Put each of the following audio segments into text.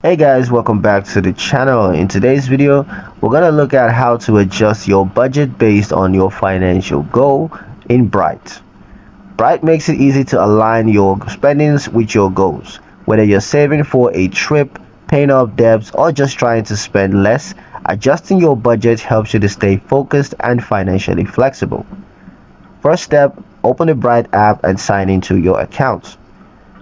Hey guys, welcome back to the channel. In today's video, we're gonna look at how to adjust your budget based on your financial goal in Bright. Bright makes it easy to align your spendings with your goals. Whether you're saving for a trip, paying off debts, or just trying to spend less, adjusting your budget helps you to stay focused and financially flexible. First step, open the Bright app and sign into your account.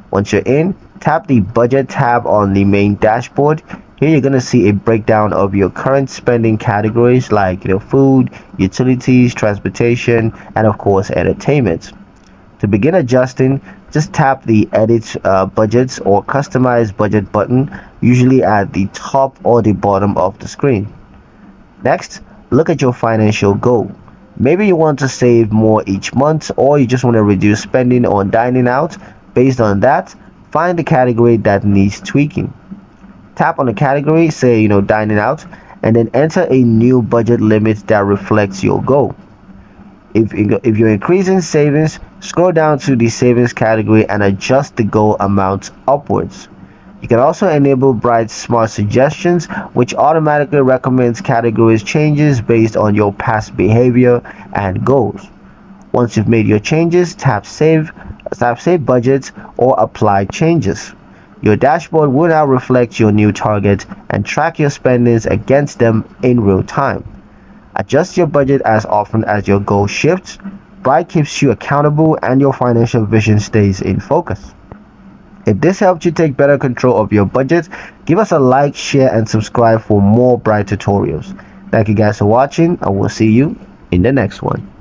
Once you're in, tap the budget tab on the main dashboard. Here you're going to see a breakdown of your current spending categories like food, utilities, transportation, and of course entertainment. To begin adjusting, just tap the edit budgets or customize budget button, usually at the top or the bottom of the screen. Next, look at your financial goal. Maybe you want to save more each month, or you just want to reduce spending on dining out. Based on that, find the category that needs tweaking. Tap on the category, say dining out, and then enter a new budget limit that reflects your goal. If you're increasing savings, scroll down to the savings category and adjust the goal amount upwards. You can also enable Bright Smart Suggestions, which automatically recommends categories changes based on your past behavior and goals. Once you've made your changes, tap Save Budgets or Apply Changes. Your dashboard will now reflect your new target and track your spendings against them in real time. Adjust your budget as often as your goal shifts. Bright keeps you accountable and your financial vision stays in focus. If this helped you take better control of your budget, give us a like, share, and subscribe for more Bright tutorials. Thank you guys for watching, and we'll see you in the next one.